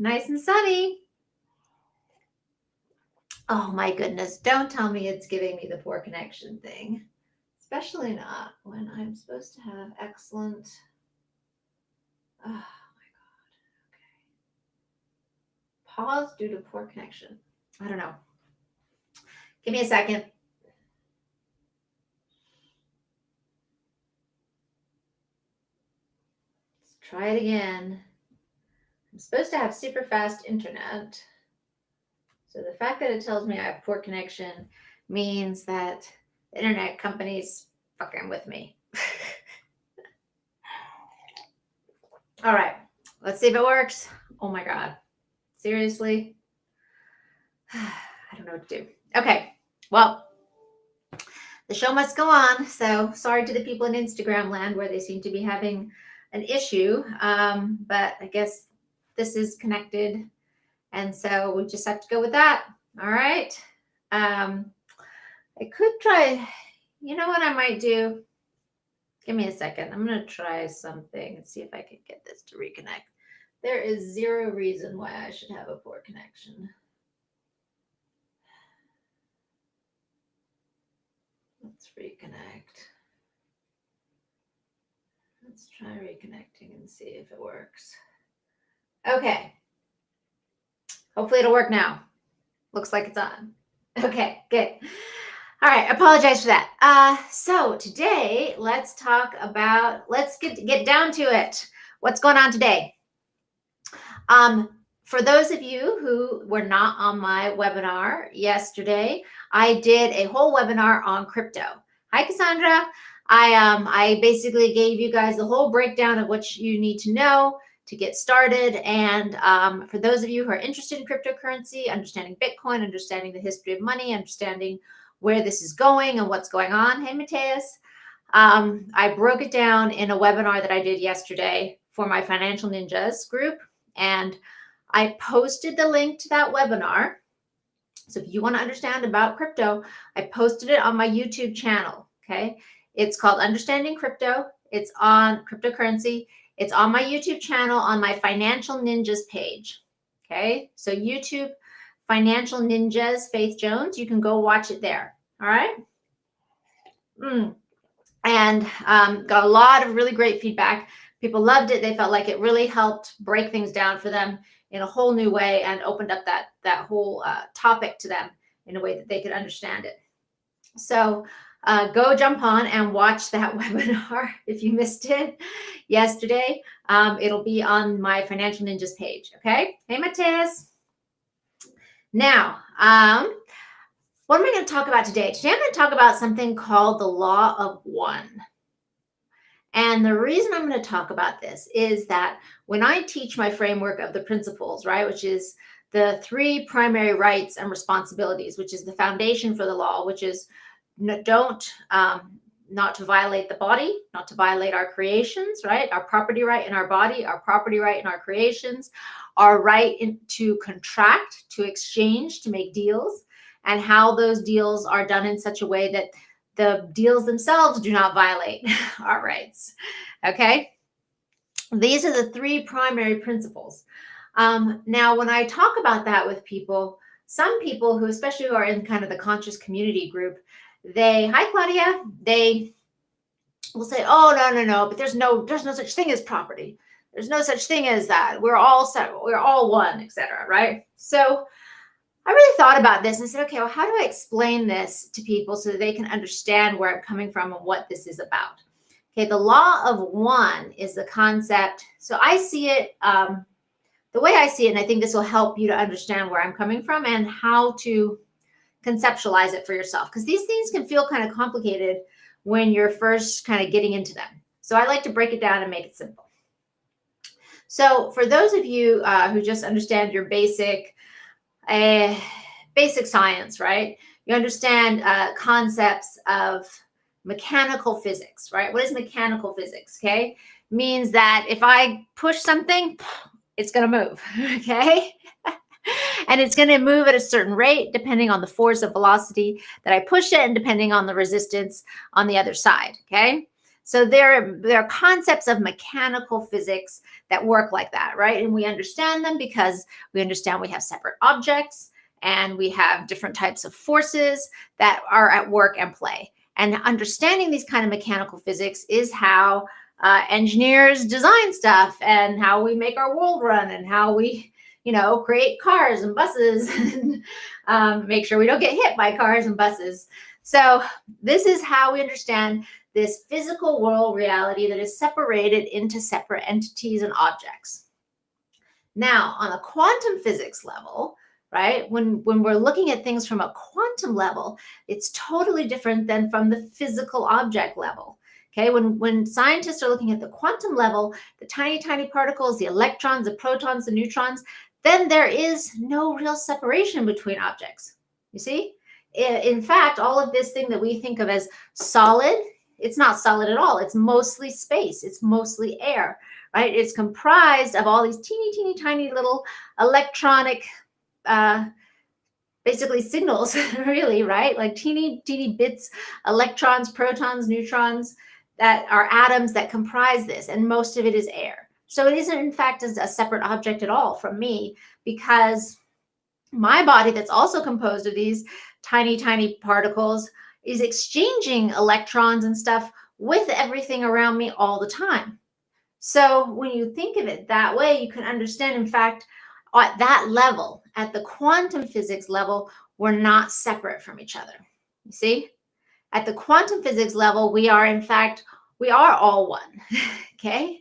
Nice and sunny. Oh my goodness. Don't tell me it's giving me the poor connection thing. Especially not when I'm supposed to have excellent. Oh my God. Okay. Pause due to poor connection. I don't know. Give me a second. Let's try it again. I'm supposed to have super fast internet. So the fact that it tells me I have poor connection means that the internet company's fucking with me. All right, let's see if it works. Oh my God. Seriously? I don't know what to do. Okay, well, the show must go on. So sorry to the people in Instagram land where they seem to be having an issue. But I guess this is connected. And so we just have to go with that. All right. I could try, you know what I might do? Give me a second. I'm going to try something and see if I can get this to reconnect. There is zero reason why I should have a poor connection. Let's reconnect. Let's try reconnecting and see if it works. Okay. Hopefully it'll work now. Looks like it's on. Okay, good. All right, I apologize for that. So today, let's get down to it. What's going on today? For those of you who were not on my webinar yesterday, I did a whole webinar on crypto. Hi, Cassandra. I basically gave you guys the whole breakdown of what you need to know to get started. And for those of you who are interested in cryptocurrency, understanding Bitcoin, understanding the history of money, understanding where this is going and what's going on. Hey, Mateus. I broke it down in a webinar that I did yesterday for my Financial Ninjas group. And I posted the link to that webinar. So if you want to understand about crypto, I posted it on my YouTube channel. Okay. It's called Understanding Crypto. It's on cryptocurrency. It's on my YouTube channel on my Financial Ninjas page. Okay. So YouTube, Financial Ninjas, Faith Jones, you can go watch it there. All right. And got a lot of really great feedback. People loved it. They felt like it really helped break things down for them in a whole new way and opened up that whole topic to them in a way that they could understand it. So go jump on and watch that webinar if you missed it yesterday. It'll be on my Financial Ninjas page. Okay. Hey, Mateus. Now, what am I going to talk about today? Today, I'm going to talk about something called the Law of One. And the reason I'm going to talk about this is that when I teach my framework of the principles, right, which is the 3 primary rights and responsibilities, which is the foundation for the law, which is not to violate the body, not to violate our creations, right? Our property right in our body, our property right in our creations, our right to contract, to exchange, to make deals, and how those deals are done in such a way that the deals themselves do not violate our rights. Okay. These are the 3 primary principles. Now, when I talk about that with people, some people who, especially who are in kind of the conscious community group, hi, Claudia, they will say, oh, no, but there's no such thing as property. There's no such thing as that. We're all one, etc. Right? So I really thought about this and said, okay, well, how do I explain this to people so that they can understand where I'm coming from and what this is about? Okay, the law of one is the concept. So I see it, the way I see it, and I think this will help you to understand where I'm coming from and how to conceptualize it for yourself. Because these things can feel kind of complicated when you're first kind of getting into them. So I like to break it down and make it simple. So for those of you who just understand your basic science, right? You understand concepts of mechanical physics, right? What is mechanical physics? Okay, means that if I push something, it's going to move. Okay, and it's going to move at a certain rate depending on the force of velocity that I push it and depending on the resistance on the other side. Okay, So there are concepts of mechanical physics that work like that, right? And we understand them because we understand we have separate objects and we have different types of forces that are at work and play. And understanding these kind of mechanical physics is how engineers design stuff and how we make our world run and how we, create cars and buses and make sure we don't get hit by cars and buses. So this is how we understand this physical world reality that is separated into separate entities and objects. Now, on a quantum physics level, right, when we're looking at things from a quantum level, it's totally different than from the physical object level. Okay, when scientists are looking at the quantum level, the tiny, tiny particles, the electrons, the protons, the neutrons, then there is no real separation between objects. You see? In fact, all of this thing that we think of as solid, it's not solid at all. It's mostly space. It's mostly air, right? It's comprised of all these teeny, teeny, tiny little electronic, basically signals, really, right? Like teeny, teeny bits, electrons, protons, neutrons, that are atoms that comprise this, and most of it is air. So it isn't, in fact, a separate object at all from me, because my body, that's also composed of these tiny, tiny particles, is exchanging electrons and stuff with everything around me all the time. So when you think of it that way, you can understand, in fact, at that level, at the quantum physics level, we're not separate from each other. You see? At the quantum physics level, we are, in fact, we are all one, okay?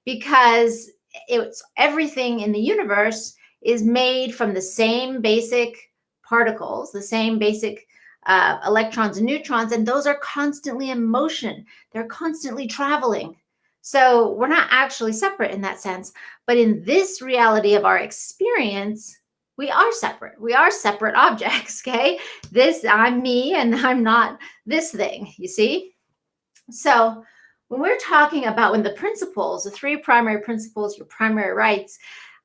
Because it's everything in the universe is made from the same basic particles, the same basic electrons and neutrons, and those are constantly in motion. They're constantly traveling. So we're not actually separate in that sense. But in this reality of our experience, we are separate. We are separate objects, okay? I'm me and I'm not this thing, you see? So when we're talking about when the principles, the three primary principles, your primary rights,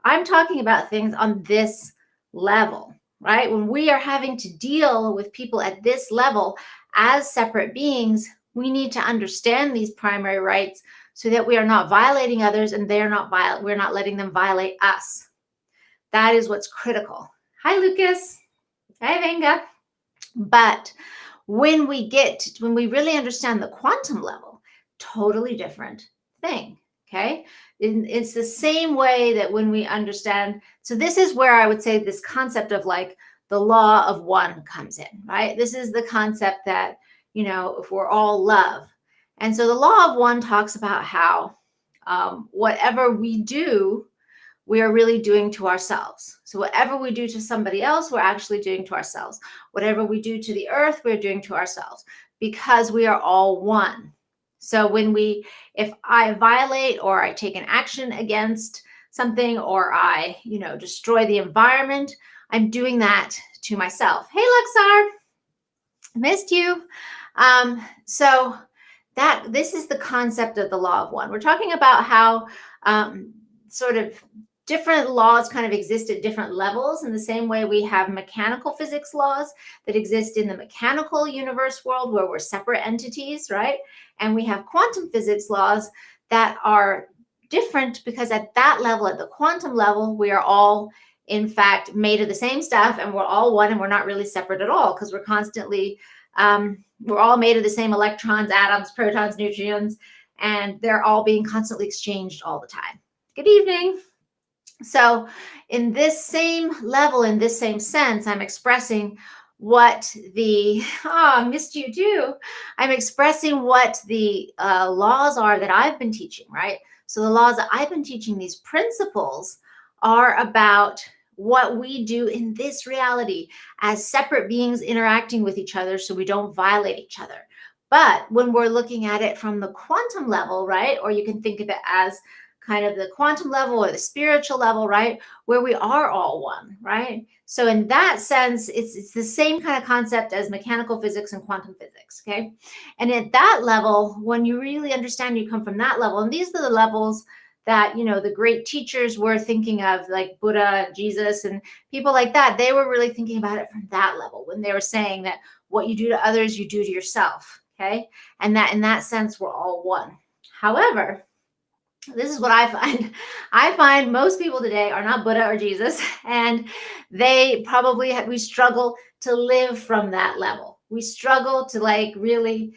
I'm talking about things on this level, right? When we are having to deal with people at this level as separate beings, we need to understand these primary rights so that we are not violating others and we're not letting them violate us. That is what's critical. Hi, Lucas. Hi, Venga. But when we really understand the quantum level, totally different thing, okay? It's the same way that when we understand, so this is where I would say this concept of like the law of one comes in, right? This is the concept that, if we're all love. And so the law of one talks about how whatever we do, we are really doing to ourselves. So whatever we do to somebody else, we're actually doing to ourselves. Whatever we do to the earth, we're doing to ourselves, because we are all one. So if I violate or I take an action against something, or I, destroy the environment, I'm doing that to myself. Hey, Luxar, missed you. So this is the concept of the law of one. We're talking about how sort of different laws kind of exist at different levels, in the same way we have mechanical physics laws that exist in the mechanical universe world where we're separate entities, right? And we have quantum physics laws that are different because at that level, at the quantum level, we are all, in fact, made of the same stuff, and we're all one, and we're not really separate at all, because we're constantly, we're all made of the same electrons, atoms, protons, neutrons, and they're all being constantly exchanged all the time. Good evening. So in this same level, in this same sense, I'm expressing what missed you too. I'm expressing what the laws are that I've been teaching, right? So the laws that I've been teaching, these principles, are about what we do in this reality as separate beings interacting with each other so we don't violate each other. But when we're looking at it from the quantum level, right, or you can think of it as kind of the quantum level or the spiritual level, right, where we are all one, right? So in that sense, it's the same kind of concept as mechanical physics and quantum physics, okay? And at that level, when you really understand, you come from that level, and these are the levels that, the great teachers were thinking of, like Buddha and Jesus and people like that. They were really thinking about it from that level when they were saying that what you do to others, you do to yourself, Okay. And that in that sense, we're all one. However, this is what I find. I find most people today are not Buddha or Jesus, and they probably we struggle to live from that level. We struggle to like really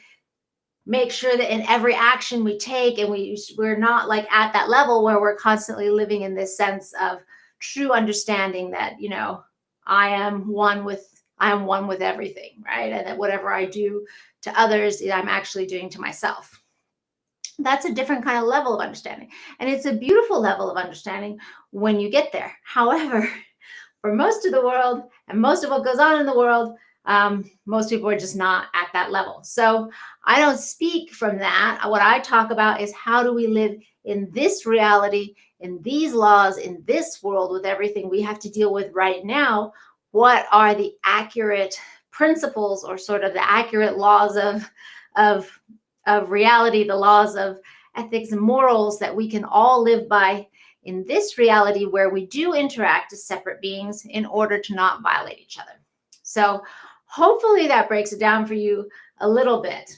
make sure that in every action we take, and we're not like at that level where we're constantly living in this sense of true understanding that, I am one with everything, right? And that whatever I do to others, I'm actually doing to myself. That's a different kind of level of understanding. And it's a beautiful level of understanding when you get there. However, for most of the world and most of what goes on in the world, most people are just not at that level. So I don't speak from that. What I talk about is how do we live in this reality, in these laws, in this world with everything we have to deal with right now. What are the accurate principles or sort of the accurate laws of reality, the laws of ethics and morals that we can all live by in this reality where we do interact as separate beings in order to not violate each other. So hopefully that breaks it down for you a little bit.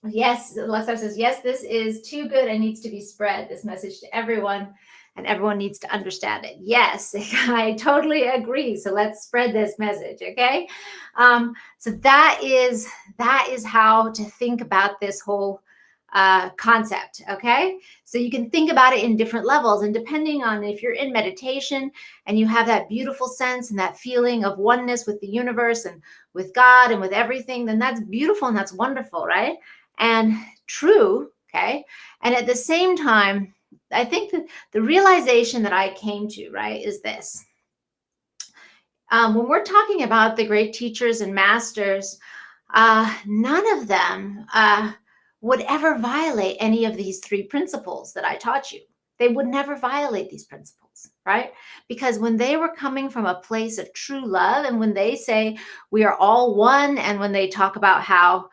Yes, Alexa says, yes, this is too good and needs to be spread, this message to everyone, and everyone needs to understand it. Yes, I totally agree. So let's spread this message, okay? So that is how to think about this whole concept, okay? So you can think about it in different levels, and depending on if you're in meditation and you have that beautiful sense and that feeling of oneness with the universe and with God and with everything, then that's beautiful and that's wonderful, right? And true, okay? And at the same time, I think that the realization that I came to, right, is this. When we're talking about the great teachers and masters, none of them would ever violate any of these three principles that I taught you. They would never violate these principles, right? Because when they were coming from a place of true love, and when they say we are all one, and when they talk about how,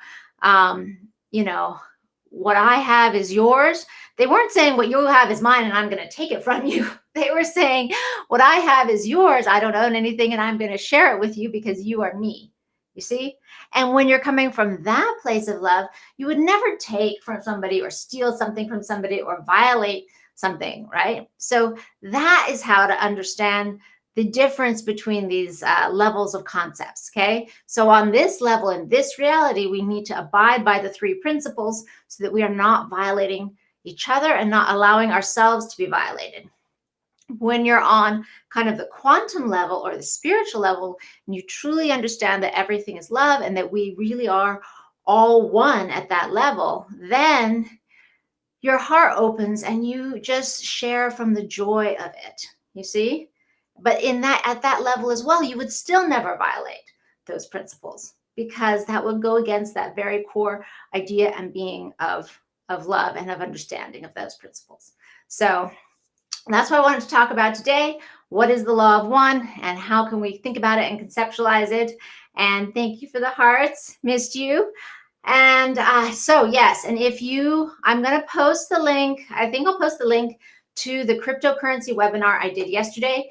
what I have is yours, they weren't saying what you have is mine and I'm going to take it from you. They were saying what I have is yours. I don't own anything and I'm going to share it with you because you are me. You see? And when you're coming from that place of love, you would never take from somebody or steal something from somebody or violate something, right? So that is how to understand the difference between these levels of concepts, okay? So on this level, in this reality, we need to abide by the three principles so that we are not violating each other and not allowing ourselves to be violated. When you're on kind of the quantum level or the spiritual level, and you truly understand that everything is love and that we really are all one at that level, then your heart opens and you just share from the joy of it, you see? But at that level as well, you would still never violate those principles because that would go against that very core idea and being of love and of understanding of those principles. So that's what I wanted to talk about today. What is the law of one and how can we think about it and conceptualize it? And thank you for the hearts. Missed you. And so yes, and I'm going to post the link. I think I'll post the link to the cryptocurrency webinar I did yesterday.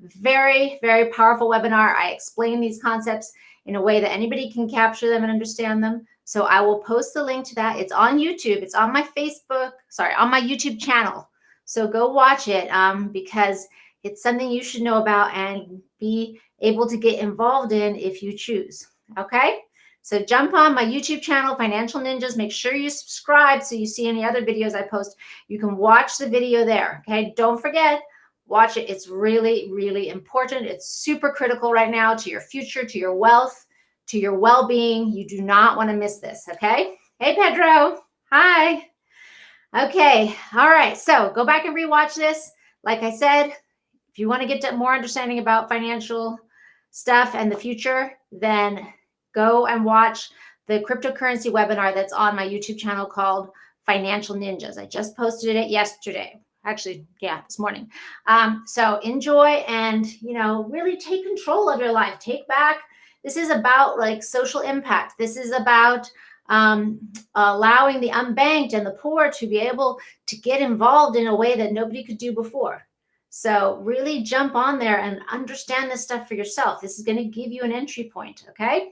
Very, very powerful webinar. I explain these concepts in a way that anybody can capture them and understand them. So I will post the link to that. It's on YouTube. It's on my on my YouTube channel. So go watch it because it's something you should know about and be able to get involved in if you choose. Okay? So jump on my YouTube channel, Financial Ninjas. Make sure you subscribe so you see any other videos I post. You can watch the video there. Okay? Don't forget, watch it. It's really, really important. It's super critical right now to your future, to your wealth, to your well-being. You do not want to miss this. Okay? Hey, Pedro. Hi. Okay. All right. So go back and rewatch this. Like I said, if you want to get more understanding about financial stuff and the future, then go and watch the cryptocurrency webinar that's on my YouTube channel called Financial Ninjas. I just posted it yesterday. Actually, yeah, this morning. So enjoy and, really take control of your life. Take back. This is about like social impact. This is about allowing the unbanked and the poor to be able to get involved in a way that nobody could do before. So really jump on there and understand this stuff for yourself. This is going to give you an entry point, okay?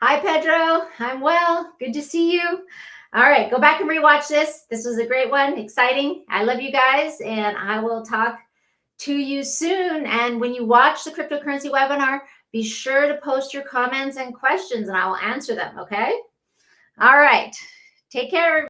Hi, Pedro. I'm well. Good to see you. All right, go back and rewatch this. This was a great one, exciting. I love you guys, and I will talk to you soon. And when you watch the cryptocurrency webinar, be sure to post your comments and questions, and I will answer them, okay? All right. Take care.